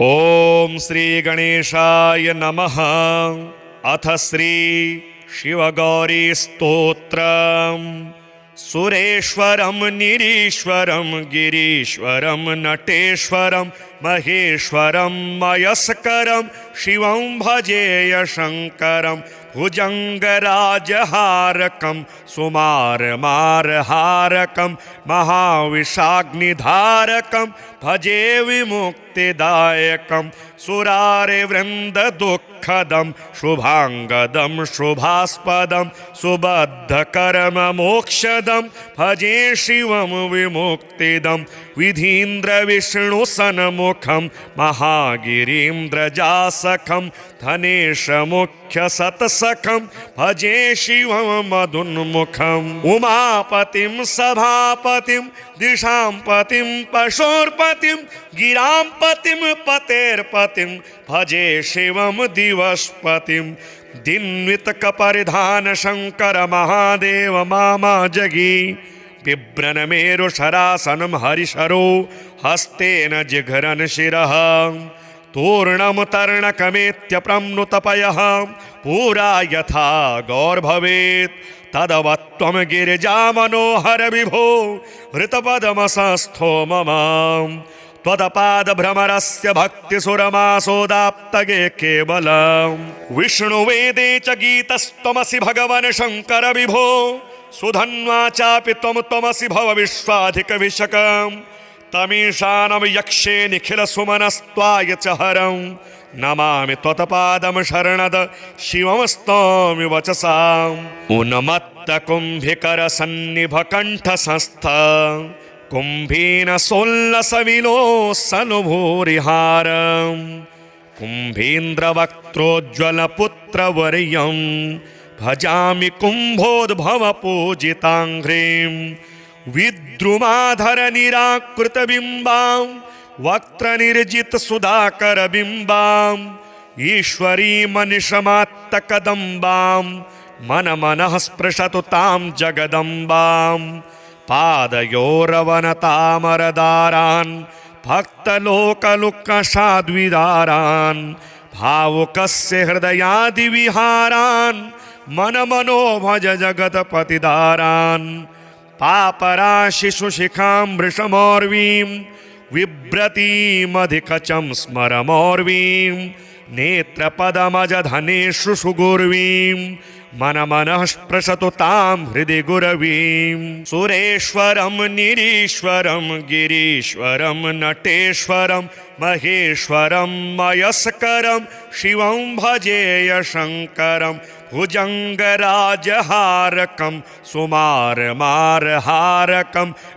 ओम श्री गणेशाय नमः। अथ श्री शिवगौरी स्तोत्रम्। सुरेश्वरं निरीश्वरं गिरीश्वरं नटेश्वरं महेश्वरं मयस्करं शिवं भजेय शङ्करं भुजङ्गराजहारकं सुमारमारहारकं महाविषाग्निधारकं भजे विमुक्तिदायकं सुरारिवृन्ददुःखदं शुभाङ्गदं शुभास्पदं सुबद्धकर्ममोक्षदं भजे शिवं विमुक्तिदं विधीन्द्रविष्णुसन्मुखं महागिरीन्द्रजासखं धनेशमुख्यसत्सखं भजे शिवं मदुन्मुखम् उमापतिं सभापतिं दिशांपतिं पशुर्पतिं गिरांपतिं पतेर्पतिं भजे शिवं दिवसपतिं दिन्वितकपरिधान शंकर महादेव मामा जगी बिभ्रन्मेरुशरासनं हरिशरो हस्तेन जिघ्रन् शिरः तूर्णं तर्णकमेत्य प्रम्नुतपयः पुरा यथा गौर्भवेत् तदवत्त्वं गिरिजामनोहर विभो हृतपदमसस्थो मम त्वदपादभ्रमरस्य भक्तिसुरमासोदाप्तगे केवलम् विष्णुवेदे च गीतस्त्वमसि भगवन् शङ्कर विभो सुधन्वा चापि त्वमसि भव विश्वाधिकविशकम् तमीशानं यक्षे निखिलसुमनस्त्वाय च हरं नमामि त्वत्पादं शरणद शिवं स्तौमि वचसाम् उन्मत्तकुम्भिकरसन्निभकण्ठसंस्थ कुम्भीन सोल्लसविलोसनुभूरिहारं कुम्भीन्द्रवक्त्रोज्ज्वलपुत्रवर्यं भजामि कुम्भोद्भवपूजिताङ्घ्रिं विद्रुमाधरनिराकृतबिम्बां वक्त्रनिर्जितसुधाकरबिम्बाम् ईश्वरीमनिशमात्तकदम्बां मनमनः स्पृशतु तां जगदम्बां पादयोरवनतामरदारान् भक्तलोकलुक्कषाद्विदारान् भावुकस्य हृदयादिविहारान् मनमनो भज जगत्पतिदारान् पापराशिशुशिखां वृषमोर्वीं बिभ्रतीमधिकचं स्मरमोर्वीं नेत्रपदमजधनेषु सुगुर्वीं मनमनः स्पृशतु तां हृदि गुरवीं सुरेश्वरं निरीश्वरं गिरीश्वरं नटेश्वरं महेश्वरं मयस्करं शिवं भजेय शङ्करं भुजङ्गराजहारकं सुमारमारहारकं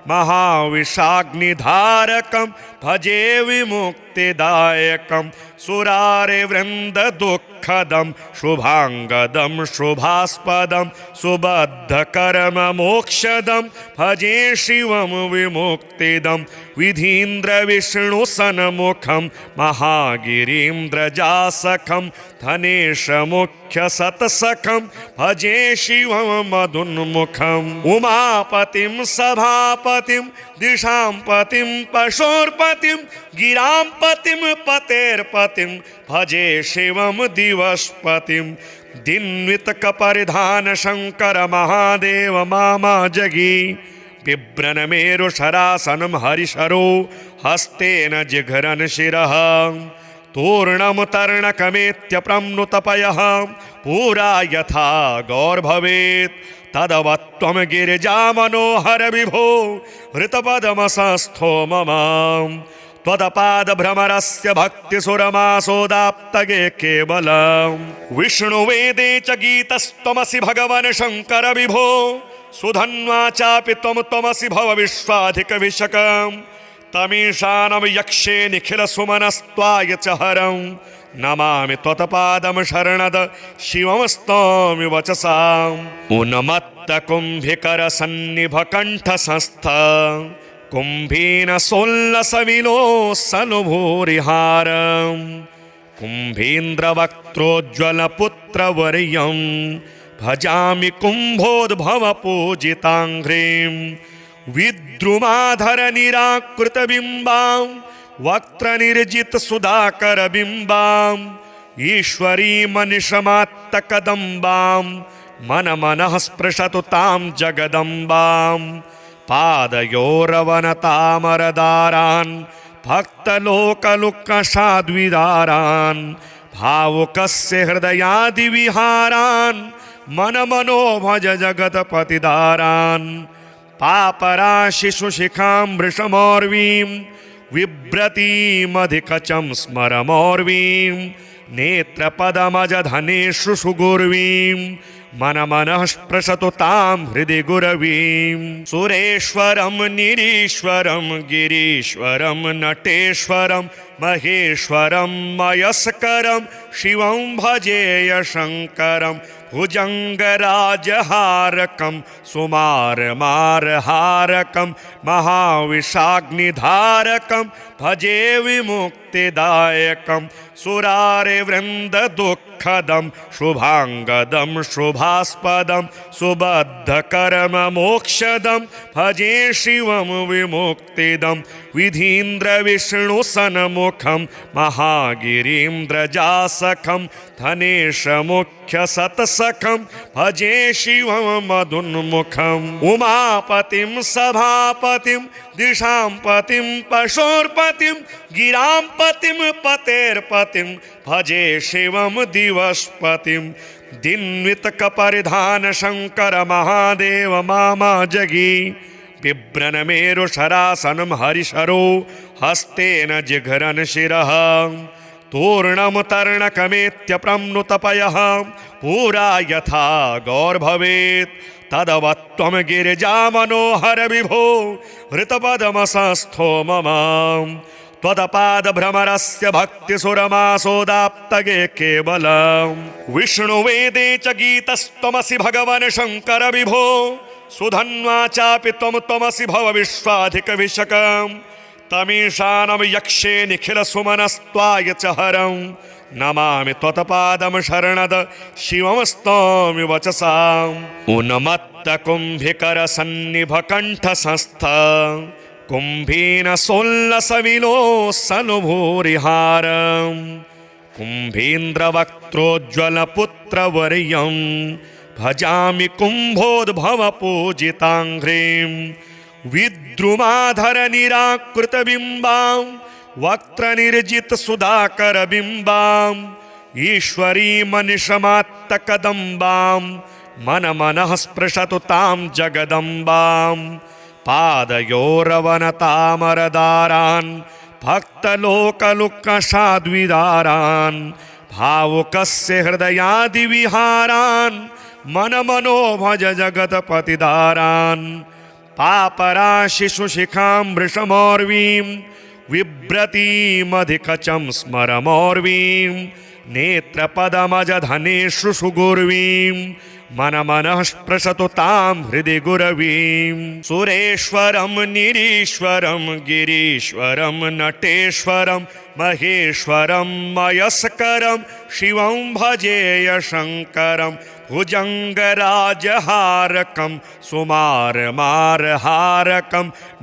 महाविषाग्निधारकं भजे विमुक्तिदायकं सुरारिवृन्ददुःखदं शुभाङ्गदं शुभास्पदं सुबद्धकर्ममोक्षदं भजे शिवं विमुक्तिदं विधीन्द्रविष्णुसन्मुखं महागिरीन्द्रजासखं धनेशमुख्यसत्सखं भजे शिवं मदुन्मुखम् उमापतिं सभापतिं दिशांपतिं पशुर्पतिं गिरांपतिं पतेर्पतिं भजे शिवं दिवसपतिं दिन्वितकपरिधान शंकर महादेव मामा जगी बिभ्रन्मेरुशरासनं हरिशरो हस्तेन जिघ्रन् शिरः तूर्णं तर्णकमेत्य प्रम्नुतपयः पुरा यथा गौर्भवेत् तदवत्त्वं गिरिजामनोहर विभो हृतपदमसस्थो मम त्वदपादभ्रमरस्य भक्तिसुरमासोदाप्तगे केवलम् विष्णुवेदे च गीतस्त्वमसि भगवन् शङ्कर विभो सुधन्वा चापि त्वमसि भव विश्वाधिकविशकम् तमीशानं यक्षे निखिलसुमनस्त्वाय च हरं नमामि त्वत्पादं शरणद शिवं स्तौमि वचसाम् उन्मत्तकुम्भिकरसन्निभकण्ठसंस्थ कुम्भीन सोल्लसविलोसनुभूरिहारं कुम्भीन्द्रवक्त्रोज्ज्वलपुत्रवर्यं भजामि कुम्भोद्भवपूजिताङ्घ्रिं विद्रुमाधरनिराकृतबिम्बां वक्त्रनिर्जित सुधाकर बिम्बां ईश्वरी मनिषमात्तकदम्बां मन मनः स्पृशतु तां जगदम्बां पादयोरवनतामरदारान् भक्तलोकलुक्कषाद्विदारान् भावुकस्य हृदयादिविहारान् मन मनो भज जगतपतिदारान् पापराशिषु शिखां वृषमोर्वीं बिभ्रतीमधिकचं स्मरमोर्वीं नेत्रपदमजधनेषु सुगुर्वीं मन मनः स्पृशतु तां हृदि गुरवीं सुरेश्वरं निरीश्वरं गिरीश्वरं नटेश्वरं महेश्वरं मयस्करं शिवं भजेय शङ्करं भुजङ्गराजहारकं सुमारमारहारकं महाविषाग्निधारकं भजे विमुक्तिदायकं सुरारिवृन्ददुःखदं शुभाङ्गदं शुभास्पदं सुबद्धकर्ममोक्षदं भजे शिवं विमुक्तिदं विधीन्द्रविष्णुसन्मुखं महागिरीन्द्रजासखं धनेशमुख्यसत्सखं भजे शिवं मदुन्मुखम् उमापतिं सभापतिं दिशां पतिं पशुर्पतिं गिरां पतिं पतेर्पतिं भजे शिवं दिवसपतिं दिन्वितकपरिधान शङ्कर महादेव मामा जगी बिभ्रन्मेरुशरासनं हरिशरो हस्तेन जिघ्रन् शिरः तूर्णं तर्णकमेत्य प्रम्नुतपयः पुरा यथा गौर्भवेत् तदवत्त्वं गिरिजा मनोहर विभो हृतपदमसस्थो मम त्वदपादभ्रमरस्य भक्तिसुरमासोदाप्तगे केवलम् विष्णुवेदे च गीतस्त्वमसि भगवन् शङ्कर विभो सुधन्वा चापि त्वमसि भव विश्वाधिकविशकम् तमीशानं यक्षे निखिलसुमनस्त्वाय च हरं नमामि त्वत्पादं शरणद शिवं स्तौमि वचसाम् उन्मत्तकुम्भिकरसन्निभकण्ठसंस्थ कुम्भीन सोल्लसविलोसनुभूरिहारं कुम्भीन्द्रवक्त्रोज्ज्वलपुत्रवर्यं भजामि कुम्भोद्भवपूजिताङ्घ्रिं विद्रुमाधरनिराकृतबिम्बां वक्त्रनिर्जितसुधाकरबिम्बां ईश्वरी मनिषमात्तकदम्बां मन मनः स्पृशतु तां जगदम्बां पादयोरवनतामरदारान् भक्तलोकलुक्कषाद्विदारान् भावुकस्य हृदयादिविहारान् मन मनो भज जगतपतिदारान् पापराशिषु शिखां वृषमोर्वीं बिभ्रतीमधिकचं स्मरमोर्वीं नेत्रपदमजधनेषु सुगुर्वीं मन मनः स्पृशतु तां हृदि गुरवीं सुरेश्वरं निरीश्वरं गिरीश्वरं नटेश्वरं महेश्वरं मयस्करं शिवं भजेय शङ्करं भुजङ्गराजहारकं सुमारमारहारकं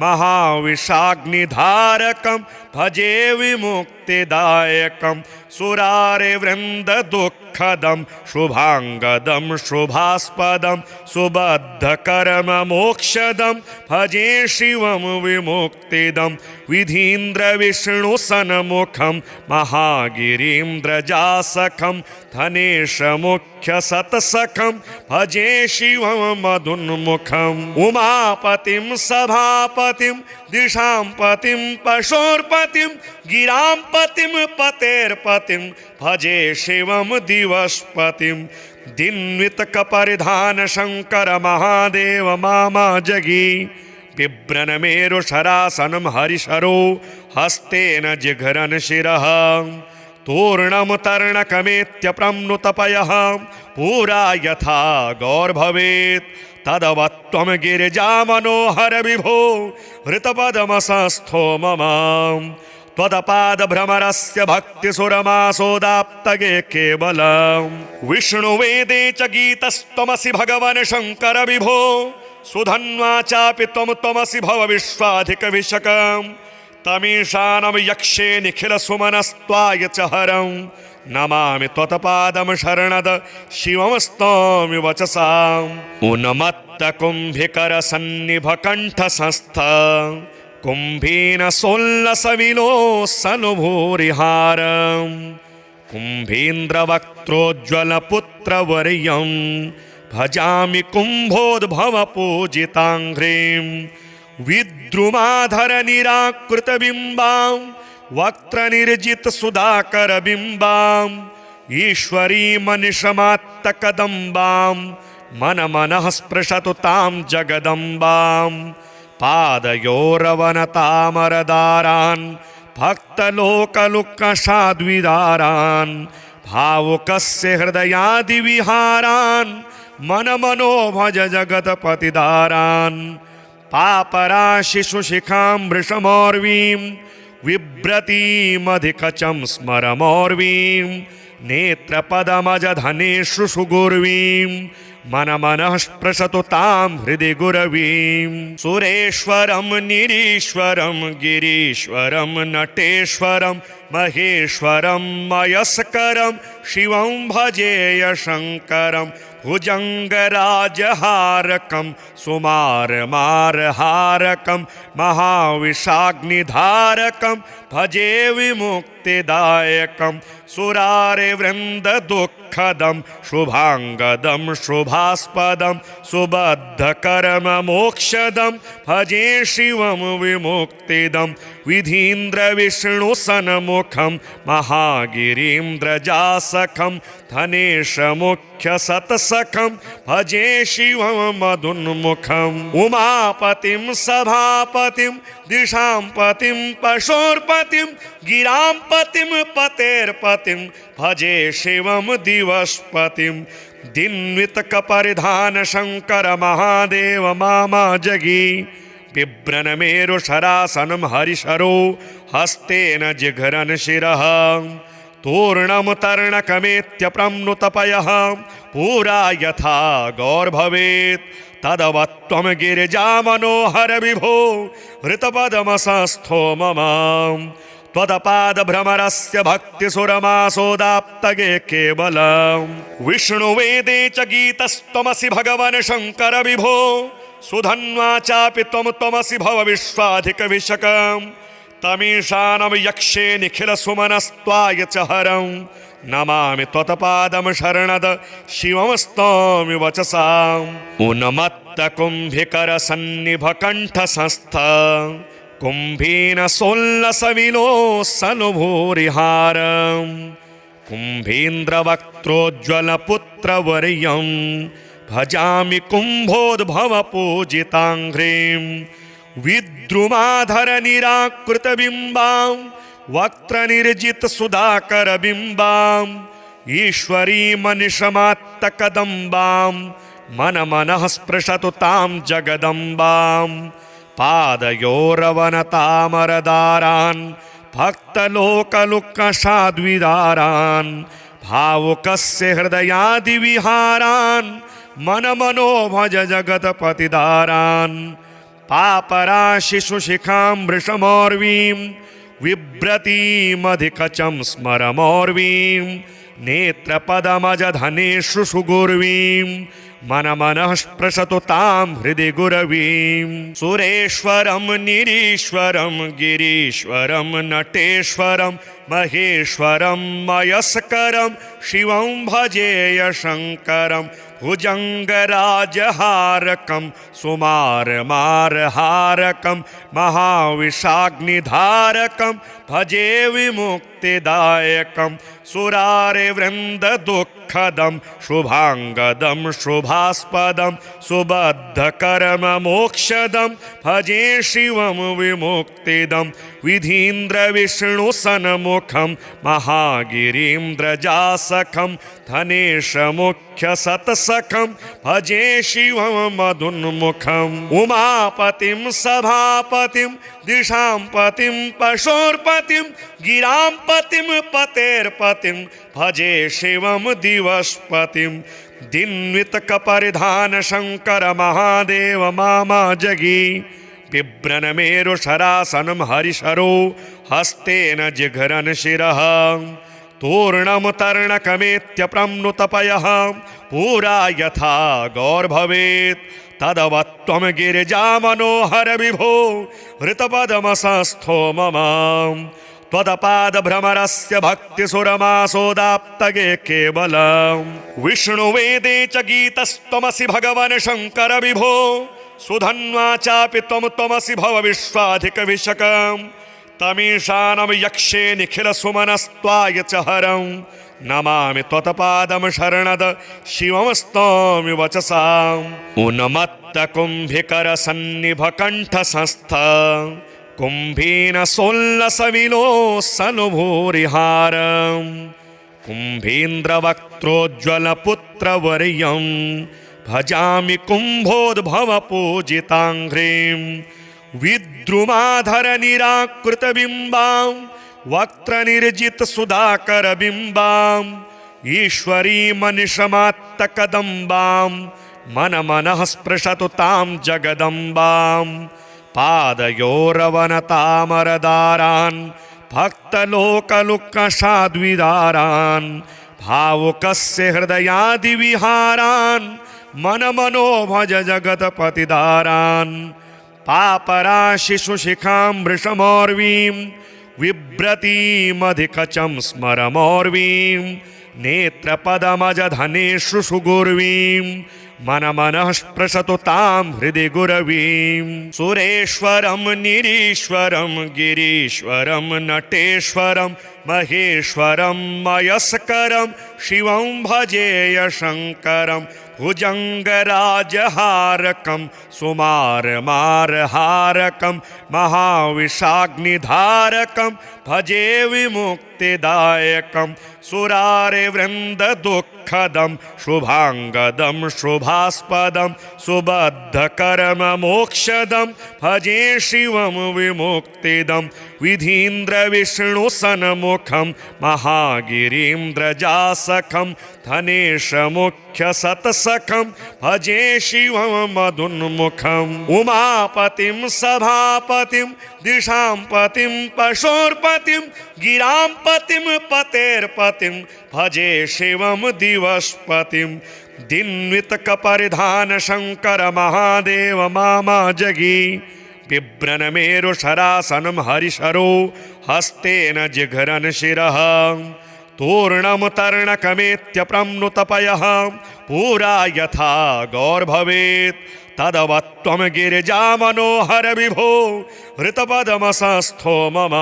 महाविषाग्निधारकं भजे विमुक्तिदायकं सुरारिवृन्ददुःखदं शुभाङ्गदं शुभास्पदं सुबद्धकर्ममोक्षदं भजे शिवं विमुक्तिदं विधीन्द्रविष्णुसन्मुखं महागिरीन्द्रजासखं धनेशमुख्यसत्सखं भजे शिवं मदुन्मुखम् उमापतिं सभापतिं दिशां पतिं पशुर्पतिं गिरां पतिं पतेर्पतिं भजे शिवं दिवसपतिं दिन्वितकपरिधान शङ्कर महादेव मामा जगी बिभ्रन्मेरुशरासनं हरिशरो हस्तेन जिघ्रन् शिरः तूर्णं तर्णकमेत्य प्रम्नुतपयः पुरा यथा गौर्भवेत् तदवत्त्वं गिरिजा मनोहर विभो हृतपदमसस्थो मम त्वदपादभ्रमरस्य भक्तिसुरमासोदाप्तगे केवलम् विष्णुवेदे च गीतस्त्वमसि भगवन् शङ्कर विभो सुधन्वा चापि त्वमसि भव विश्वाधिकविशकम् तमीशानं यक्षे निखिलसुमनस्त्वाय च हरं नमामि त्वत्पादं शरणद शिवमस्तौमि वचसाम् उन्मत्तकुम्भिकरसन्निभकण्ठसंस्थ कुम्भीन सोल्लसविलोसनुभूरिहारम् कुम्भीन्द्रवक्त्रोज्ज्वलपुत्रवर्यं भजामि कुम्भोद्भवपूजिताङ्घ्रिं विद्रुमाधरनिराकृतबिम्बां वक्त्रनिर्जितसुधाकरबिम्बाम् ईश्वरीमनिशमात्तकदम्बां मनमनः स्पृशतु तां जगदम्बां पादयोरवनतामरदारान् भक्तलोकलुक्कषाद्विदारान् भावुकस्य हृदयादिविहारान् मनमनो भज जगत्पतिदारान् पापराशिशुशिखां वृषमोर्वीं बिभ्रतीमधिकचं स्मरमोर्वीं नेत्रपदमजधनेषु सुगुर्वीं मनमनः स्पृशतु तां हृदि गुरवीं सुरेश्वरं निरीश्वरं गिरीश्वरं नटेश्वरं महेश्वरं मयस्करं शिवं भजेय शङ्करं भुजङ्गराजहारकं सुमारमारहारकं महाविषाग्निधारकं भजे विमुक्तिदायकं सुरारिवृन्ददुःखदं शुभाङ्गदं शुभास्पदं सुबद्धकर्ममोक्षदं भजे शिवं विमुक्तिदं विधीन्द्रविष्णुसन्मुखं महागिरीन्द्रजासखं धनेशमुख्यसत्सखं भजे शिवं मदुन्मुखम् उमापतिं सभापतिं दिशां पतिं पशुर्पतिं गिरां पतिं पतेर्पतिं भजे शिवं दिवसपतिं दिन्वितकपरिधान शङ्कर महादेव मामा जगी बिभ्रन्मेरुशरासनं हरिशरो हस्तेन जिघ्रन् शिरः तूर्णं तर्णकमेत्यप्रम्नुतपयः पुरा यथा गौर्भवेत् तदवत्त्वं गिरिजामनोहर विभो हृतपदमसंस्थो मम त्वदपादभ्रमरस्य भक्तिसुरमासोदाप्तगे केवलं विष्णुवेदे च गीतस्त्वमसि भगवन् शङ्कर विभो सुधन्वा चापि त्वमसि भव विश्वाधिकविशकम् तमीशानं यक्षे निखिलसुमनस्त्वाय च हरं नमामि त्वत्पादं शरणद शिवमस्तौमि वचसाम् उन्मत्तकुम्भिकरसन्निभकण्ठसंस्थ कुम्भीन सोल्लसविलोसनुभूरिहारम् कुम्भीन्द्रवक्त्रोज्ज्वलपुत्रवर्यं भजामि कुम्भोद्भवपूजिताङ्घ्रिं विद्रुमाधरनिराकृतबिम्बां वक्त्रनिर्जितसुधाकरबिम्बां ईश्वरीमनिशमात्तकदम्बां मनमनः स्पृशतु तां जगदम्बां पादयोरवनतामरदारान् भक्तलोकलुक्कषाद्विदारान् भावुकस्य हृदयादिविहारान् मनमनो भज जगत्पतिदारान् पापराशिशुशिखां वृषमोर्वीं बिभ्रतीमधिकचं स्मरमोर्वीं नेत्रपदमजधनेषु सुगुर्वीं मनमनः स्पृशतु तां हृदि गुरवीं सुरेश्वरं निरीश्वरं गिरीश्वरं नटेश्वरं महेश्वरं मयस्करं शिवं भजेय शङ्करं भुजङ्गराजहारकं सुमारमारहारकं महाविषाग्निधारकं भजे विमुक्तिदायकं सुरारिवृन्ददुःखदं शुभाङ्गदं शुभास्पदं सुबद्धकर्ममोक्षदं भजे शिवं विमुक्तिदं विधीन्द्रविष्णुसन्मुखं महागिरीन्द्रजासखं धनेशमुख्यसत्सखं भजे शिवं मदुन्मुखम् उमापतिं सभापतिं दिशां पतिं पशुर्पतिं गिरां पतिं पतेर्पतिं भजे शिवं दिवसपतिं दिन्वितकपरिधान शङ्कर महादेव मामा जगी बिभ्रन्मेरुशरासनं हरिशरो हस्तेन जिघ्रन् शिरः तूर्णं तर्णकमेत्य प्रम्नुतपयः पुरा यथा गौर्भवेत् तदवत्त्वं गिरिजा मनोहर विभो हृतपदमसस्थो मम त्वदपादभ्रमरस्य भक्तिसुरमासोदाप्तगे केवलम् विष्णुवेदे च गीतस्त्वमसि भगवन् शङ्कर विभो सुधन्वा चापि त्वमसि भव विश्वाधिकविशकम् तमीशानं यक्षे निखिलसुमनस्त्वाय च हरं नमामि त्वत्पादं शरणद शिवं स्तौमि वचसाम् उन्मत्तकुम्भिकरसन्निभकण्ठसंस्थ कुम्भीनसोल्लसविलोसनुभूरिहारम् कुम्भीन्द्रवक्त्रोज्ज्वलपुत्रवर्यं भजामि कुम्भोद्भवपूजिताङ्घ्रिं विद्रुमाधरनिराकृतबिम्बां वक्त्रनिर्जितसुधाकरबिम्बां ईश्वरीमनिशमात्तकदम्बां मनमनः स्पृशतु तां जगदम्बां पादयोरवनतामरदारान् भक्तलोकलुक्कषाद्विदारान् भावुकस्य हृदयादिविहारान् मनमनो भज जगत्पतिदारान् पापराशिशुशिखां वृषमौर्वीं बिभ्रतीमधिकचं स्मरमौर्वीं नेत्रपदमजधनेषु सुगुर्वीं मनमनः स्पृशतु तां हृदि गुरवीं सुरेश्वरं निरीश्वरं गिरीश्वरं नटेश्वरं महेश्वरं मयस्करं शिवं भजेय शङ्करं भुजङ्गराजहारकं सुमारमारहारकं महाविषाग्निधारकं भजे विमुक्तिदायकं सुरारिवृन्ददुःखदं शुभाङ्गदं शुभास्पदं सुबद्धकर्ममोक्षदं भजे शिवं विमुक्तिदं विधीन्द्रविष्णुसन्मुखं महागिरीन्द्रजासखं धनेशमुख्यसत्सखं भजे शिवं मदुन्मुखम् उमापतिं सभापतिं दिशां पतिं पशुर्पतिं गिरां पतिं पतेर्पतिं भजे शिवं दिवसपतिं दिन्वितकपरिधान शङ्कर महादेव मामा जगी बिभ्रन्मेरुशरासनं हरिशरो हस्तेन जिघ्रन् शिरः तूर्णं तर्णकमेत्य प्रम्नुतपयः पुरा यथा गौर्भवेत् तदवत्त्वं गिरिजा मनोहर विभो हृतपदमसस्थो मम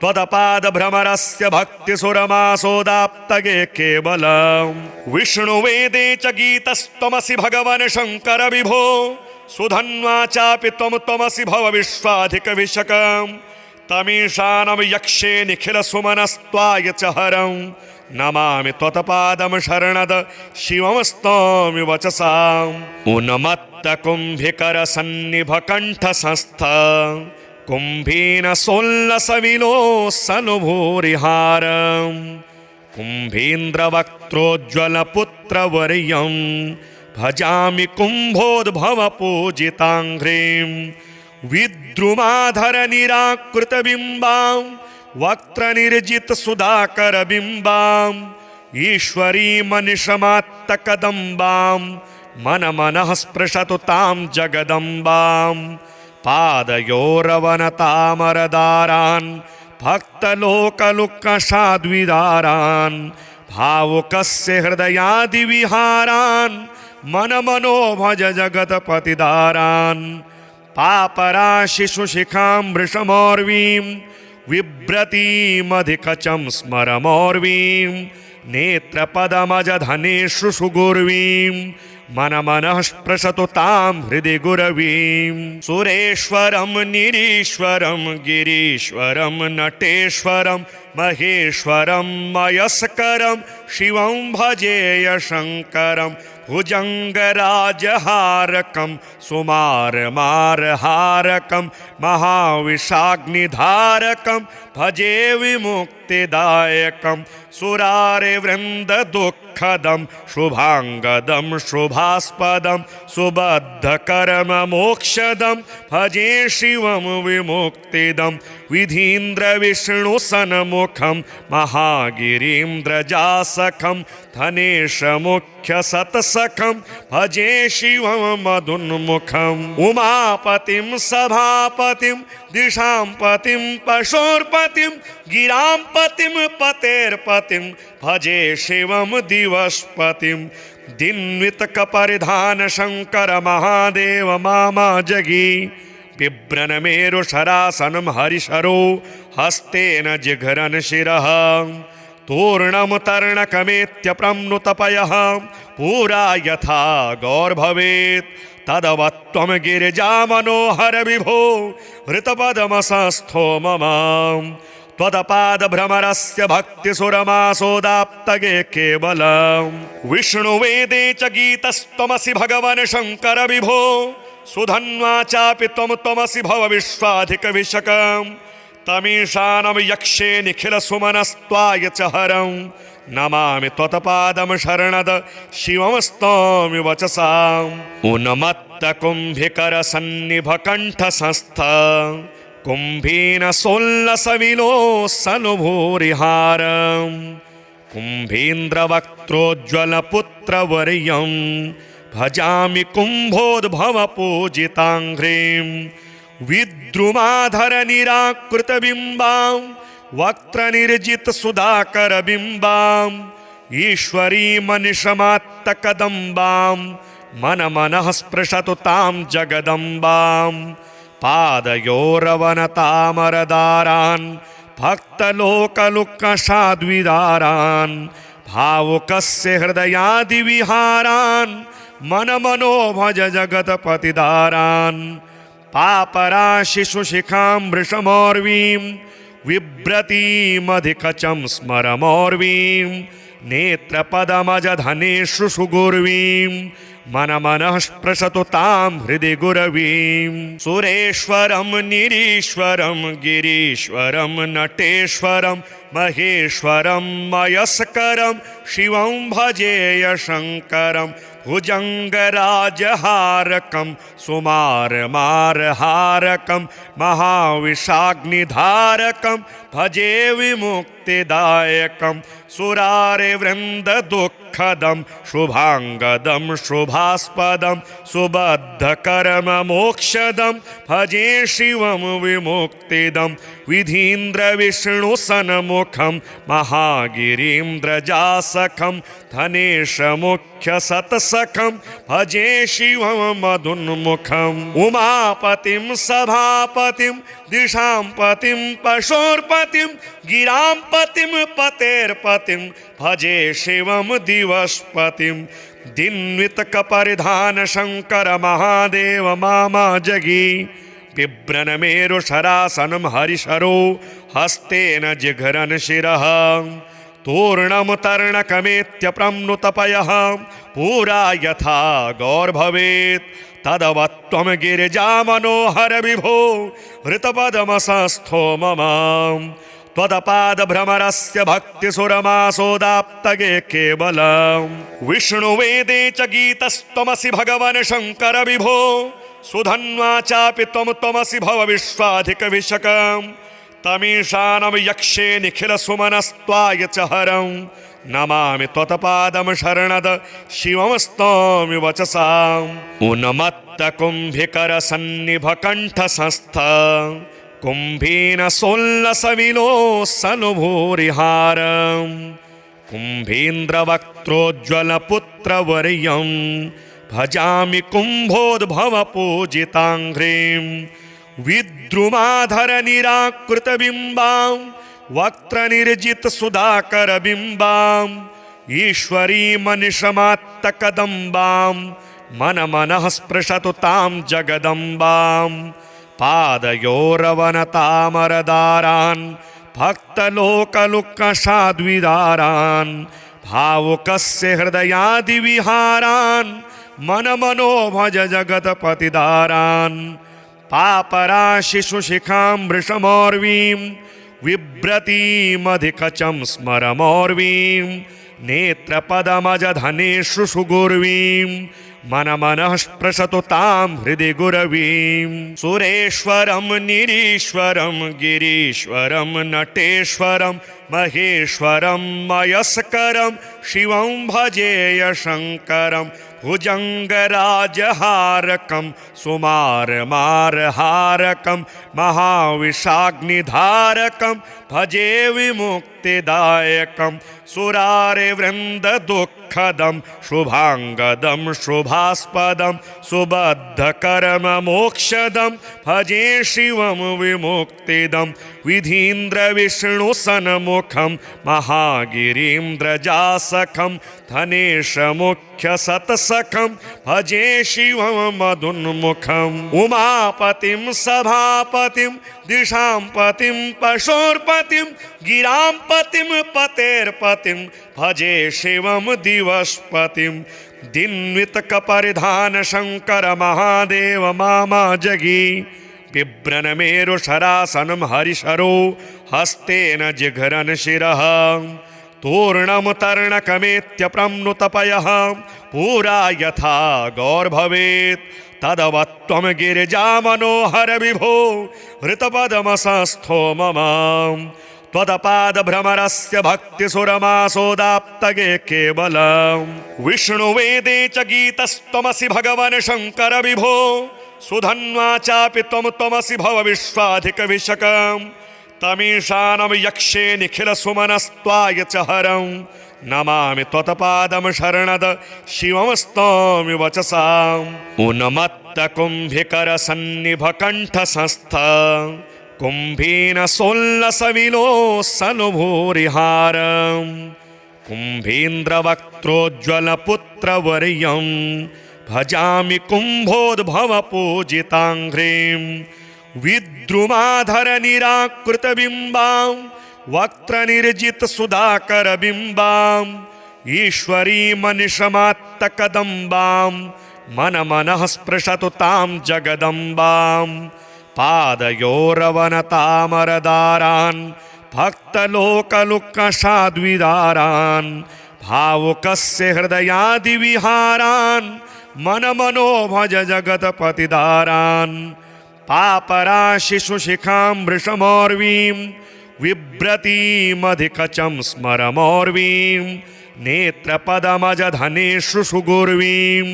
त्वदपादभ्रमरस्य भक्तिसुरमासोदाप्तगे केवलम् विष्णुवेदे च गीतस्त्वमसि भगवन् शङ्कर विभो सुधन्वा चापि त्वमसि भव विश्वाधिकविशकम् तमीशानं यक्षे निखिलसुमनस्त्वाय च हरं नमामि त्वत्पादं शरणद शिवं स्तौमि वचसाम् उन्मत्तकुम्भिकरसन्निभकण्ठसंस्थ कुम्भीनसोल्लसविलोसनुभूरिहारम् कुम्भीन्द्रवक्त्रोज्ज्वलपुत्रवर्यं भजामि कुम्भोद्भवपूजिताङ्घ्रिं विद्रुमाधरनिराकृतबिम्बां वक्त्रनिर्जितसुधाकरबिम्बां ईश्वरीमनिशमात्तकदम्बां मनमनः स्पृशतु तां जगदम्बां पादयोरवनतामरदारान् भक्तलोकलुक्कषाद्विदारान् भावुकस्य हृदयादिविहारान् मनमनो भज जगत्पतिदारान् पापराशिशुशिखां वृषमौर्वीं बिभ्रतीमधिकचं स्मरमौर्वीं नेत्रपदमजधनेषु सुगुर्वीं मनमनः स्पृशतु तां हृदि गुरवीं सुरेश्वरं निरीश्वरं गिरीश्वरं नटेश्वरं महेश्वरं मयस्करं शिवं भजेय शङ्करं भुजङ्गराजहारकं सुमारमारहारकं महाविषाग्निधारकं भजे विमुक्तिदायकं सुरारिवृन्ददुःख दुःखदं शुभाङ्गदं शुभास्पदं सुबद्धकर्ममोक्षदं भजे शिवं विमुक्तिदं विधीन्द्रविष्णुसन्मुखं महागिरीन्द्रजासखं धनेशमुख्यसत्सखं भजे शिवं मदुन्मुखम् उमापतिं सभापतिं दिशां पतिं पशुर्पतिं गिरां पतिं पतेर्पतिं भजे शिवं दिवसपतिं दिन्वितकपरिधान शङ्कर महादेव मामा जगी बिभ्रन्मेरुशरासनं हरिशरो हस्तेन जिघ्रन् शिरः तूर्णं तर्णकमेत्य प्रम्नुतपयः पुरा यथा गौर्भवेत् तदवत्त्वं गिरिजा मनोहर विभो हृतपदमसस्थो मम त्वदपादभ्रमरस्य भक्तिसुरमासोदाप्तगे केवलम् विष्णुवेदे च गीतस्त्वमसि भगवन् शङ्कर विभो सुधन्वा चापि त्वमसि भव विश्वाधिकविशकम् तमीशानं यक्षे निखिलसुमनस्त्वाय च हरं नमामि त्वत्पादं शरणद शिवमस्तौमि वचसाम् उन्मत्तकुम्भिकरसन्निभकण्ठसंस्थ कुम्भीनसोल्लसविलोसनुभूरिहारं कुम्भीन्द्रवक्त्रोज्ज्वलपुत्रवर्यं भजामि कुम्भोद्भवपूजिताङ्घ्रिं विद्रुमाधरनिराकृतबिम्बां वक्त्रनिर्जितसुधाकरबिम्बाम् ईश्वरीमनिशमात्तकदम्बां मनमनः स्पृशतु तां जगदम्बां पादयोरवनतामरदारान् भक्तलोकलुक्कषाद्विदारान् भावुकस्य हृदयादिविहारान् मनमनो भज जगत्पतिदारान् पापराशिशुशिखां वृषमोर्वीं बिभ्रतीमधिकचं स्मरमोर्वीं नेत्रपदमजधनेषु सुगुर्वीं मनमनः स्पृशतु तां हृदि गुरवीं सुरेश्वरं निरीश्वरं गिरीश्वरं नटेश्वरं महेश्वरं मयस्करं शिवं भजेय शङ्करं भुजङ्गराजहारकं सुमारमारहारकं महाविषाग्निधारकं भजे विमुक्तिदायकं सुरारिवृन्ददुःखदं शुभाङ्गदं शुभास्पदं सुबद्धकर्ममोक्षदं भजे शिवं विमुक्तिदं विधीन्द्रविष्णुसन्मुखं महागिरीन्द्रजासखं धनेशमुख्यसत्सखं भजे शिवं मदुन्मुखम् उमापतिं सभापतिं दिशां पतिं पशुर्पतिं गिरां पतिं पतेर्पतिं भजे शिवं दिवसपतिं दिन्वितकपरिधान शङ्कर महादेव मामा जगी बिभ्रन्मेरुशरासनं हरिशरो हस्तेन जिघ्रन् शिरः तूर्णं तर्णकमेत्य प्रम्नुतपयः पुरा यथा गौर्भवेत् तदवत्त्वं गिरिजा मनोहर विभो हृतपदमसस्थो मम त्वदपादभ्रमरस्य भक्तिसुरमासोदाप्तगे केवलम् विष्णुवेदे च गीतस्त्वमसि भगवन् शङ्कर विभो सुधन्वा चापि त्वमसि भव विश्वाधिकविशकम् तमीशानं यक्षे निखिलसुमनस्त्वाय च हरं नमामि त्वत्पादं शरणद शिवमस्तौमि वचसाम् उन्मत्तकुम्भिकरसन्निभकण्ठसंस्थ कुम्भीनसोल्लसविलोसनुभूरिहारं कुम्भीन्द्रवक्त्रोज्ज्वलपुत्रवर्यं भजामि कुम्भोद्भवपूजिताङ्घ्रिं विद्रुमाधरनिराकृतबिम्बां वक्त्रनिर्जितसुधाकरबिम्बां ईश्वरीमनिशमात्तकदम्बां मनमनः स्पृशतु तां जगदम्बां पादयोरवनतामरदारान् भक्तलोकलुक्कषाद्विदारान् भावुकस्य हृदयादिविहारान् मनमनो भज जगत्पतिदारान् पापराशिशुशिखां वृषमोर्वीं बिभ्रतीमधिकचं स्मरमोर्वीं नेत्रपदमजधनेषु सुगुर्वीं मनमनः स्पृशतु तां हृदि गुरवीं सुरेश्वरं निरीश्वरं गिरीश्वरं नटेश्वरं महेश्वरं मयस्करं शिवं भजेय शङ्करं भुजङ्गराजहारकं सुमारमारहारकं महाविषाग्निधारकं भजे विमुक्तिदायकं सुरारिवृन्ददुःखदं शुभाङ्गदं शुभास्पदं सुबद्धकर्ममोक्षदं भजे शिवं विमुक्तिदं विधीन्द्रविष्णुसन्मुखं महागिरीन्द्रजासखं धनेशमुख्यसत्सखं भजे शिवं मदुन्मुखम् उमापतिं सभापतिं दिशां पतिं पशुर्पतिं गिरां पतिं पतेर्पतिं भजे शिवं दिवसपतिं दिन्वितकपरिधान शङ्कर महादेव मामा जगी बिभ्रन्मेरुशरासनं हरिशरो हस्तेन जिघ्रन् शिरः तूर्णं तर्णकमेत्य प्रम्नुतपयः पुरा यथा गौर्भवेत् तदवत्त्वं गिरिजा मनोहर विभो हृतपदमसस्थो मम त्वदपादभ्रमरस्य भक्तिसुरमासोदाप्तगे केवलम् विष्णुवेदे च गीतस्त्वमसि भगवन् शङ्कर विभो सुधन्वा चापि त्वमसि भव विश्वाधिकविशकम् तमीशानं यक्षे निखिलसुमनस्त्वाय च हरं नमामि त्वत्पादं शरणद शिवं स्तौमि वचसाम् उन्मत्तकुम्भिकरसन्निभकण्ठसंस्थ कुम्भीनसोल्लसविलोसनुभूरिहारं कुम्भीन्द्रवक्त्रोज्ज्वलपुत्रवर्यं भजामि कुम्भोद्भवपूजिताङ्घ्रिं विद्रुमाधरनिराकृतबिम्बां वक्त्रनिर्जितसुधाकरबिम्बां ईश्वरीमनिशमात्तकदम्बां मनमनः स्पृशतु तां जगदम्बां पादयोरवनतामरदारान् भक्तलोकलुक्कसाद्विदारान् भावुकस्य हृदयादिविहारान् मनमनो भज जगत्पतिदारान् पापराशिषु शिखां वृषमौर्वीं बिभ्रतीमधिकचं स्मरमौर्वीं नेत्रपदमजधनेषु सुगुर्वीं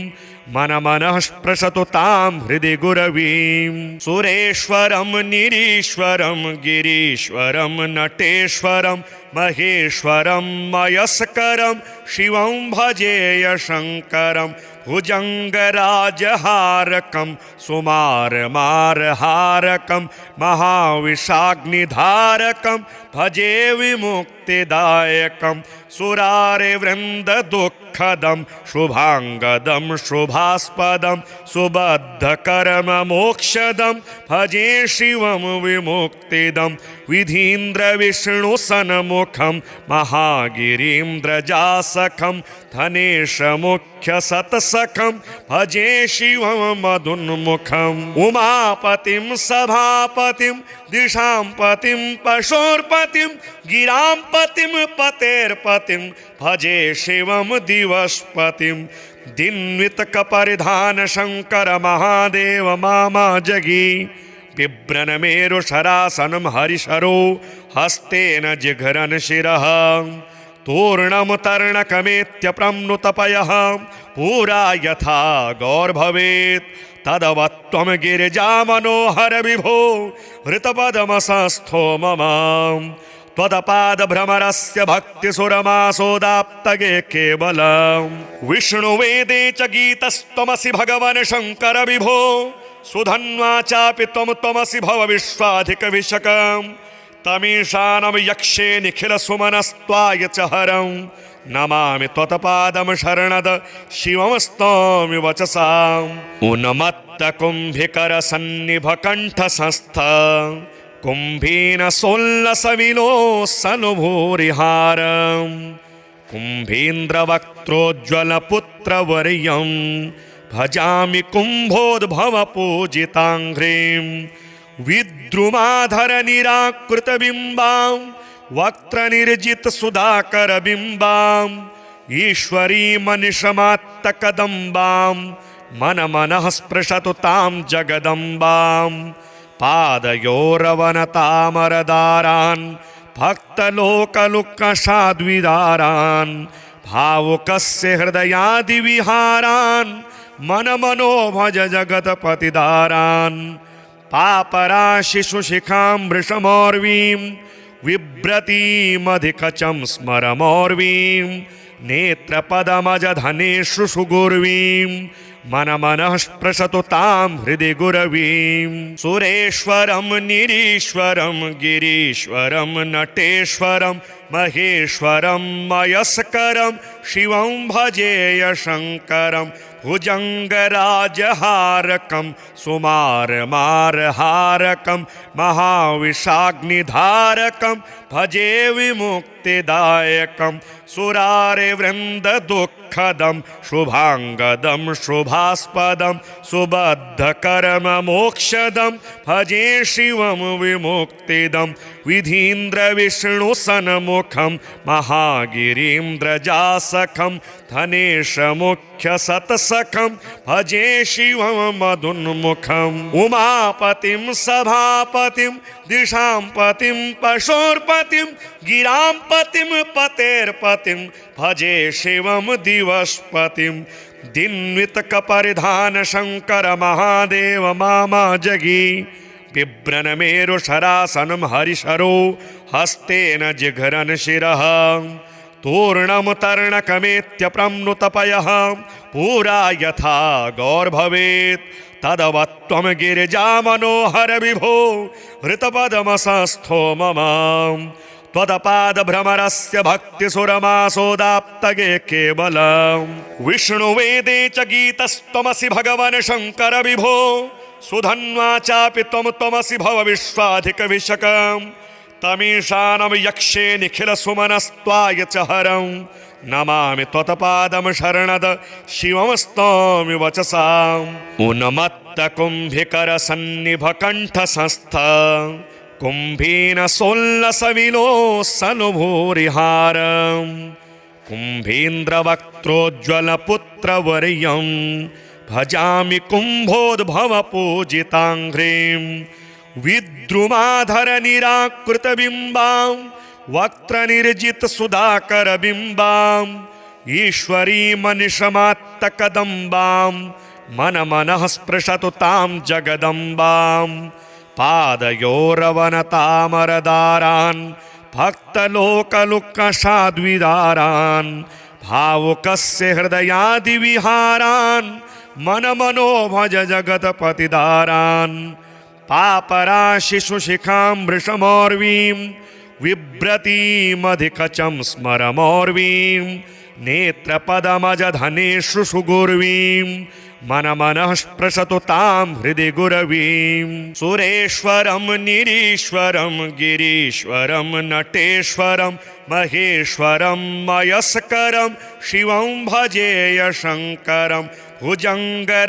मनमनः स्पृशतु तां हृदि गुरवीं सुरेश्वरं निरीश्वरं गिरीश्वरं नटेश्वरं महेश्वरं मयस्करं शिवं भजेय शङ्करं भुजङ्गराजहारकं सुमारमारहारकं महाविषाग्निधारकं भजे विमुक्तिदायकं सुरारिवृन्ददुःखदं शुभाङ्गदं शुभास्पदं सुबद्धकर्ममोक्षदं भजे शिवं विमुक्तिदं विधीन्द्रविष्णुसन्मुखं महागिरीन्द्रजासखं धनेशमुख्यसत्सखं भजे शिवं मदुन्मुखम् उमापतिं सभापतिं दिशां पतिं पशुर्पतिं गिरां पतिं पतेर्पतिं भजे शिवं दिवसपतिं दिन्वितकपरिधान शङ्कर महादेव मामा जगी बिभ्रन्मेरुशरासनं हरिशरो हस्तेन जिघ्रन् शिरः तूर्णं तर्णकमेत्य प्रम्नुतपयः पुरा यथा गौर्भवेत् तदवत्त्वं गिरिजा मनोहर विभो हृतपदमसस्थो मम त्वदपादभ्रमरस्य भक्तिसुरमासोदाप्तगे केवलम् विष्णुवेदे च गीतस्त्वमसि भगवन् शङ्कर विभो सुधन्वा चापि त्वमसि भव विश्वाधिकविशकम् तमीशानं यक्षे निखिलसुमनस्त्वाय च हरं नमामि त्वत्पादं शरणद शिवं स्तौमि वचसाम् उन्मत्तकुम्भिकरसन्निभकण्ठसंस्थ कुम्भीनसोल्लसविलोसनुभूरिहारं कुम्भीन्द्रवक्त्रोज्ज्वलपुत्रवर्यं भजामि कुम्भोद्भवपूजिताङ्घ्रिं विद्रुमाधरनिराकृतबिम्बां वक्त्रनिर्जित सुधाकर बिम्बाम् ईश्वरी मनिषमात्तकदम्बाम् मन मनः स्पृशतु तां जगदम्बाम् पादयोरवनतामरदारान् भक्तलोकलुक्कषाद्विदारान् भावुकस्य हृदयादिविहारान् मन मनो भज जगत्पतिदारान् पापराशिषु शिखां वृषमोर्वीं बिभ्रतीमधिकचं स्मरमोर्वीं नेत्रपदमजधनेषु सुगुर्वीं मन मनः स्पृशतु तां हृदि गुरवीं सुरेश्वरं निरीश्वरं गिरीश्वरं नटेश्वरं महेश्वरं मयस्करं शिवं भजेय शङ्करं भुजङ्गराजहारकं सुमारमारहारकं महाविषाग्निधारकं भजे विमुक्तिदायकं सुरारिवृन्ददुःखदं शुभाङ्गदं शुभास्पदं सुबद्धकर्ममोक्षदं भजे शिवं विमुक्तिदं विधीन्द्रविष्णुसन्मुखं महागिरीन्द्रजासखं धनेशमुख्यसत्सखं भजे शिवं मदुन्मुखम् उमापतिं सभापतिं दिशां पतिं पशोर्पतिं गिरां पतिं पतेर्पतिं भजे शिवं दिवसपतिं दिन्वितकपरिधान शङ्कर महादेव मामा जगी बिभ्रन्मेरुशरासनं हरिशरो हस्तेन जिघ्रन् शिरः तूर्णं तर्णकमेत्यप्रम्नुतपयः पुरा यथा गौर्भवेत् तदवत्त्वं गिरिजामनोहर विभो हृतपदमसस्थो मम त्वदपादभ्रमरस्य भक्तिसुरमासोदाप्तगे केवलम् विष्णुवेदे च गीतस्त्वमसि भगवन् शङ्कर विभो सुधन्वा चापि त्वं त्वमसि भव विश्वाधिकविशकम् तमीशानं यक्षे निखिलसुमनस्त्वाय च हरं नमामि त्वत्पादं शरणद शिवं स्तौमि वचसाम् उन्मत्तकुम्भिकरसन्निभकण्ठसंस्थ कुम्भीनसोल्लसविलोसनुभूरिहारं कुम्भीन्द्रवक्त्रोज्ज्वलपुत्रवर्यं भजामि कुम्भोद्भवपूजिताङ्घ्रिं विद्रुमाधरनिराकृतबिम्बां वक्त्रनिर्जितसुधाकरबिम्बाम् ईश्वरी मनिषमात्तकदम्बां मन मनः स्पृशतु तां जगदम्बां पादयोरवनतामरदारान् भक्तलोकलुक्कषाद्विदारान् भावुकस्य हृदयादिविहारान् मन मनो भज जगत्पतिदारान् पापराशिषु शिखां वृषमोर्वीं बिभ्रतीमधिकचं स्मरमोर्वीं नेत्रपदमजधनेषु सुगुर्वीं मन मनः स्पृशतु तां हृदि गुरवीं सुरेश्वरं निरीश्वरं गिरीश्वरं नटेश्वरं महेश्वरं मयस्करं शिवं भजेय शङ्करं भुजङ्गराजहारकं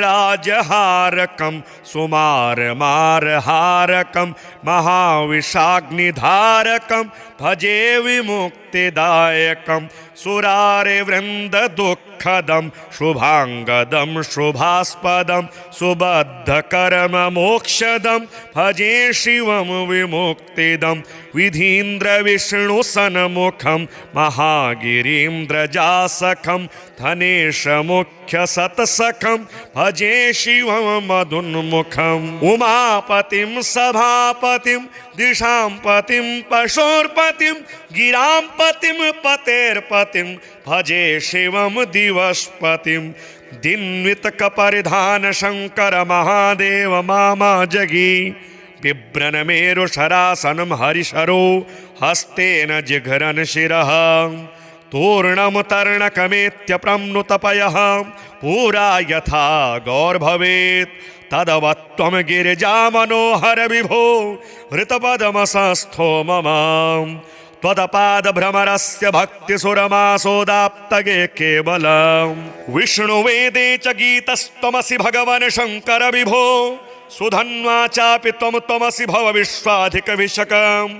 सुमारमारहारकं महाविषाग्निधारकं भजे विमुक्तिदायकं सुरारिवृन्ददुःखदं शुभाङ्गदं शुभास्पदं सुबद्धकर्ममोक्षदं भजे शिवं विमुक्तिदं विधीन्द्रविष्णुसन्मुखं महागिरीन्द्रजासखं धनेशमुख्यसत्सखं भजे शिवं मदुन्मुखम् उमापतिं सभापतिं दिशां पतिं पशोर्पतिं गिरां पतिं पतेर्पतिं भजे शिवं दिवसपतिं दिन्वितकपरिधान शङ्कर महादेव मामा जगी बिभ्रन्मेरुशरासनं हरिशरो हस्तेन जिघ्रन् शिरः तूर्णं तर्णकमेत्यप्रम्नुतपयः पुरा यथा गौर्भवेत् तदवत्त्वं गिरिजामनोहर विभो हृतपदमसस्थो मम त्वदपादभ्रमरस्य भक्तिसुरमासोदाप्तगे केवलम् विष्णुवेदे च गीतस्त्वमसि भगवन् शङ्कर विभो सुधन्वा चापि त्वं त्वमसि भव विश्वाधिकविशकम्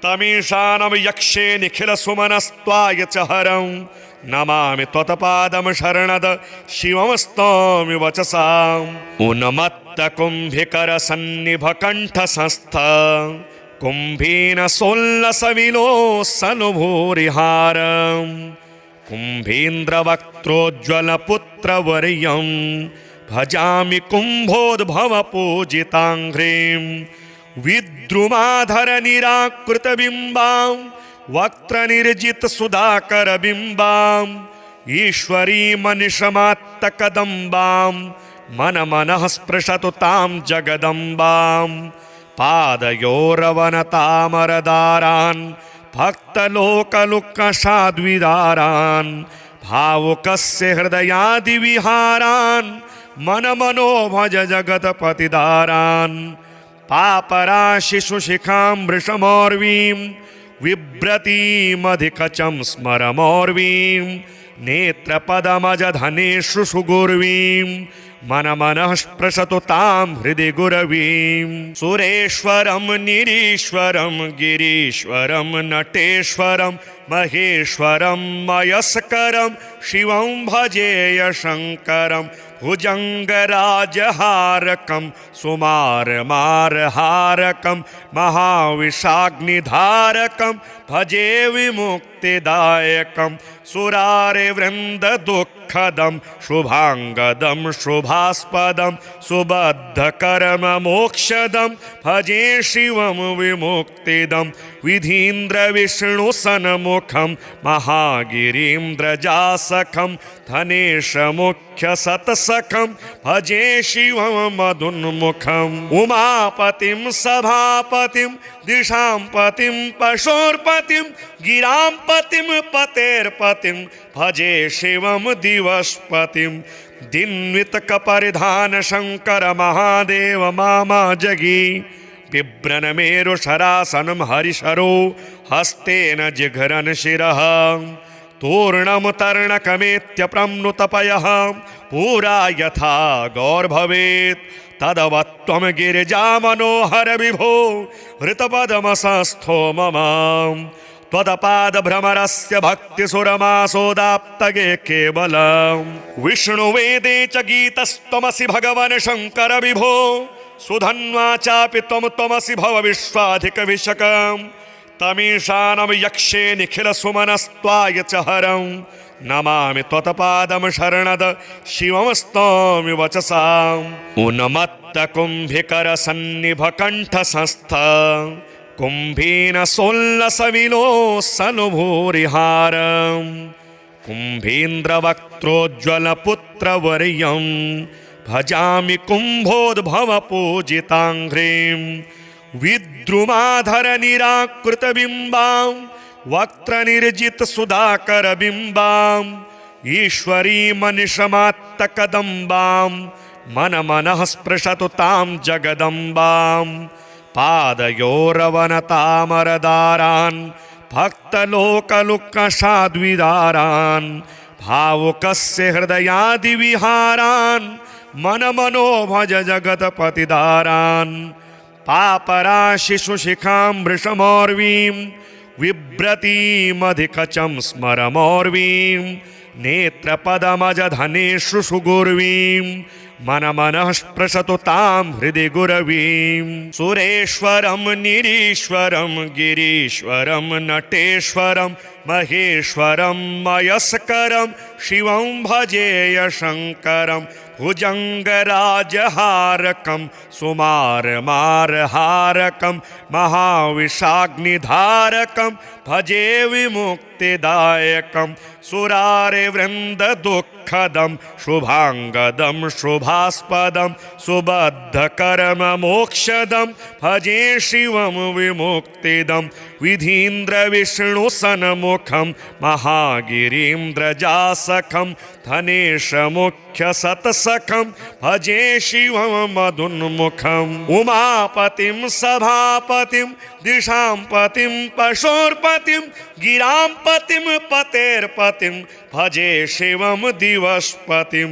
तमीशानं यक्षे निखिलसुमनस्त्वाय च हरं नमामि त्वत्पादं शरणद शिवमस्तौमि वचसाम् उन्मत्तकुम्भिकरसन्निभकण्ठसंस्थ कुम्भीन सोल्लसविलोसनुभूरिहारम् कुम्भीन्द्रवक्त्रोज्ज्वलपुत्रवर्यं भजामि कुम्भोद्भवपूजिताङ्घ्रिं विद्रुमाधरनिराकृतबिम्बां वक्त्रनिर्जितसुधाकरबिम्बां ईश्वरीमनिशमात्तकदम्बां मनमनः स्पृशतु तां जगदम्बां पादयोरवनतामरदारान् भक्तलोकलुक्कसाद्विदारान् भावुकस्य हृदयादिविहारान् मनमनो भज जगत्पतिदारान् पापराशिशुशिखां वृषमोर्वीं बिभ्रतीमधिकचं स्मरमोर्वीं नेत्रपदमजधनेषु सुगुर्वीं मनमनः स्पृशतु तां हृदि गुरवीं सुरेश्वरं निरीश्वरं गिरीश्वरं नटेश्वरं महेश्वरं मयस्करं शिवं भजेय शङ्करं भुजङ्गराजहारकं सुमारमारहारकं महाविषाग्निधारकं भजे विमुक्तिदायकं सुरारिवृन्ददुःखदं शुभाङ्गदं शुभास्पदं सुबद्धकर्ममोक्षदं भजे शिवं विमुक्तिदं विधीन्द्रविष्णुसन्मुखं महागिरीन्द्रजासखं धनेशमुख्यसत्सखं भजे शिवं मदुन्मुखम् उमापतिं सभापतिं दिशां पतिं पशोर्पतिं गिरां पतिं पतेर्पतिं भजे शिवं दिवसपतिं दिन्वितकपरिधान शङ्कर महादेव मामा जगी बिभ्रन्मेरुशरासनं हरिशरो हस्तेन जिघ्रन् शिरः तूर्णं तर्णकमेत्य प्रम्नुतपयः पुरा यथा गौर्भवेत् तदवत्त्वं गिरिजा मनोहर विभो हृतपदमसंस्थो मम त्वत्पादभ्रमरस्य भक्तिसुरमासोदाप्तगे केवलम् विष्णुवेदे च गीतस्त्वमसि भगवन् शङ्कर विभो सुधन्वा चापि त्वमसि भव विश्वाधिकविशकम् तमीशानं यक्षे निखिलसुमनस्त्वाय च हरं नमामि त्वत्पादं शरणद शिवमस्तौमि वचसाम् उन्मत्तकुम्भिकरसन्निभकण्ठसंस्थ कुम्भीन सोल्लसविलोसनुभूरिहारम् कुम्भीन्द्रवक्त्रोज्ज्वलपुत्रवर्यं भजामि कुम्भोद्भवपूजिताङ्घ्रिं विद्रुमाधरनिराकृतबिम्बां वक्त्रनिर्जितसुधाकरबिम्बां ईश्वरीमनिशमात्तकदम्बां मनमनः स्पृशतु तां जगदम्बां पादयोरवनतामरदारान् भक्तलोकलुक्कसाद्विदारान् भावुकस्य हृदयादिविहारान् मनमनो भज जगत्पतिदारान् पापराशिशुशिखां वृषमोर्वीं बिभ्रतीमधिकचं स्मरमोर्वीं नेत्रपदमजधनेषु सुगुर्वीं मनमनः स्पृशतु तां हृदि गुरवीं सुरेश्वरं निरीश्वरं गिरीश्वरं नटेश्वरं महेश्वरं मयस्करं शिवं भजेय शङ्करं भुजङ्गराजहारकं सुमारमारहारकं महाविषाग्निधारकं भजे विमुक्तिदायकं सुरारिवृन्ददुःखदं शुभाङ्गदं शुभास्पदं सुबद्धकर्ममोक्षदं भजे शिवं विमुक्तिदं विधीन्द्रविष्णुसन्मुखं महागिरीन्द्रजासखं धनेशमुख्यसत्सखं भजे शिवं मदुन्मुखम् उमापतिं सभापतिं दिशां पतिं पशोर्पतिं गिरां पतिं पतेर्पतिं भजे शिवं दिवसपतिं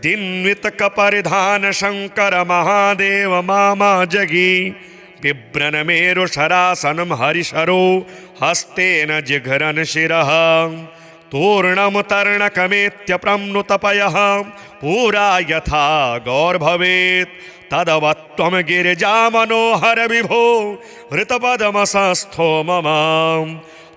दिन्वितकपरिधान शङ्कर महादेव मामा जगी बिभ्रन्मेरुशरासनं हरिशरो हस्तेन जिघ्रन् शिरः तूर्णं तर्णकमेत्यप्रम्नुतपयः पुरा यथा गौर्भवेत् तदवत्त्वं गिरिजामनोहर विभो हृतपदमसस्थो मम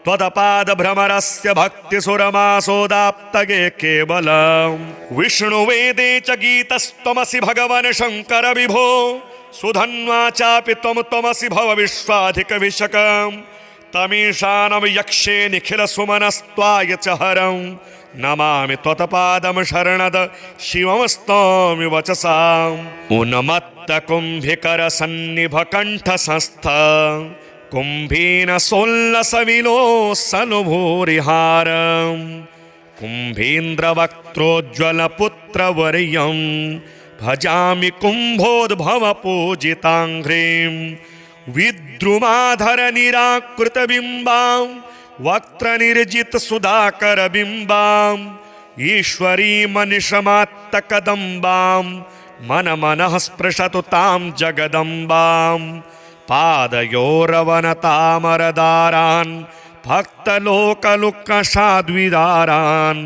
त्वदपादभ्रमरस्य भक्तिसुरमासोदाप्तगे केवलम् विष्णुवेदे च गीतस्त्वमसि भगवन् शङ्कर विभो सुधन्वा चापि त्वमसि भव विश्वाधिकविशकम् तमीशानं यक्षे निखिलसुमनस्त्वाय च हरं नमामि त्वत्पादं शरणद शिवं स्तौमि वचसाम् उन्मत्तकुम्भिकरसन्निभकण्ठसंस्थ कुम्भीनसोल्लसविलोसनुभूरिहारं कुम्भीन्द्रवक्त्रोज्ज्वलपुत्रवर्यं भजामि कुम्भोद्भवपूजिताङ्घ्रिं विद्रुमाधरनिराकृतबिम्बां वक्त्रनिर्जितसुधाकरबिम्बाम् ईश्वरीमनिशमात्तकदम्बां मनमनः स्पृशतु तां जगदम्बां पादयोरवनतामरदारान् भक्तलोकलुक्कषाद्विदारान्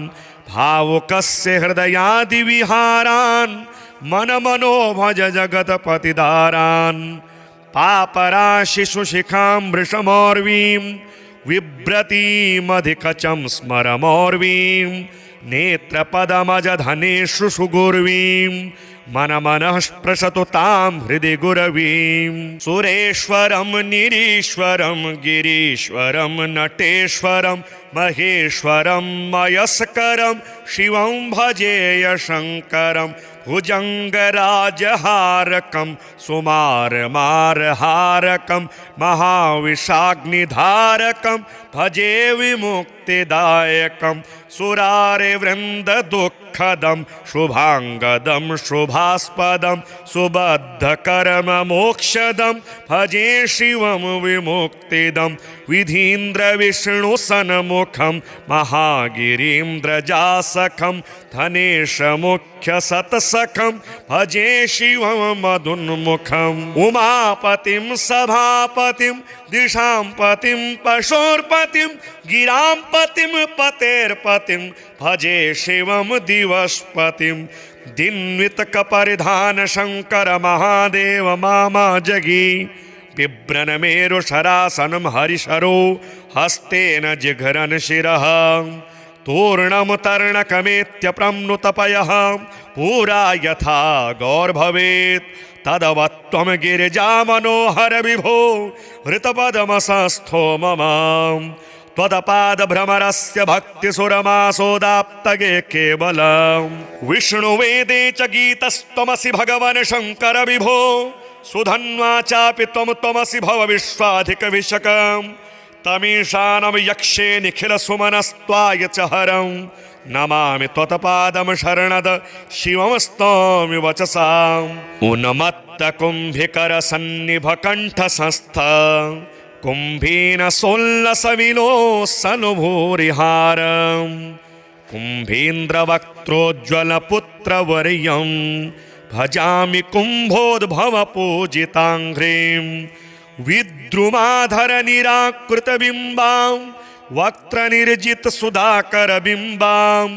भावुकस्य हृदयादिविहारान् मनमनो भज जगत्पतिदारान् पापराशिशुशिखां वृषमोर्वीं बिभ्रतीमधिकचं स्मरमोर्वीं नेत्रपदमजधनेषु सुगुर्वीं मनमनः स्पृशतु तां हृदि गुरवीं सुरेश्वरं निरीश्वरं गिरीश्वरं नटेश्वरं महेश्वरं मयस्करं शिवं भजेय शङ्करं भुजङ्गराजहारकं सुमारमारहारकं महाविषाग्निधारकं भजे विमुक्तिदायकं सुरारिवृन्ददुःखदं शुभाङ्गदं शुभास्पदं सुबद्धकर्ममोक्षदं भजे शिवं विमुक्तिदं विधीन्द्रविष्णुसन्मुखं महागिरीन्द्रजासखं धनेशमुख्यसत्सखं भजे शिवं मदुन्मुखम् उमापतिं सभापतिं दिशां पतिं पशोर्पतिं गिरां पतिं पतेर्पतिं भजे शिवं दिवस्पतिं दिन्वितकपरिधान शङ्कर महादेव मामा जगी बिभ्रन्मेरुशरासनं हरिशरो हस्तेन जिघ्रन् शिरः तूर्णं तर्णकमेत्यप्रम्नुतपयः पुरा यथा गौर्भवेत् तदवत्त्वं गिरिजामनोहर विभो हृतपदमसस्थो मम त्वदपादभ्रमरस्य भक्तिसुरमासोदाप्तगे केवलम् विष्णुवेदे च गीतस्त्वमसि भगवन् शङ्कर विभो सुधन्वा चापि त्वमसि भव विश्वाधिकविशकम् तमीशानं यक्षे निखिलसुमनस्त्वाय च हरं नमामि त्वत्पादं शरणद शिवं स्तौमि वचसाम् उन्मत्तकुम्भिकरसन्निभकण्ठसंस्थ कुम्भीनसोल्लसविलोसनुभूरिहारं कुम्भीन्द्रवक्त्रोज्ज्वलपुत्रवर्यं भजामि कुम्भोद्भवपूजिताङ्घ्रिं विद्रुमाधरनिराकृतबिम्बां वक्त्रनिर्जितसुधाकरबिम्बाम्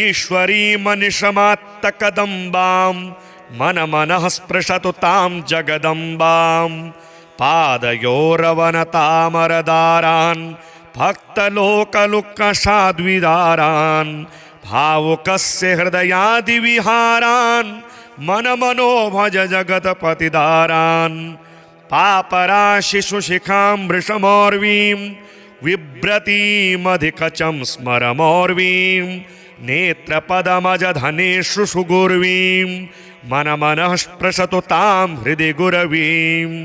ईश्वरीमनिशमात्तकदम्बां मनमनः स्पृशतु तां जगदम्बां पादयोरवनतामरदारान् भक्तलोकलुक्कषाद्विदारान् भावुकस्य हृदयादिविहारान् मनमनो भज जगत्पतिदारान् पापराशिशुशिखां वृषमोर्वीं बिभ्रतीमधिकचं स्मरमोर्वीं नेत्रपदमजधनेषु सुगुर्वीं मनमनः स्पृशतु तां हृदि गुरवीम्।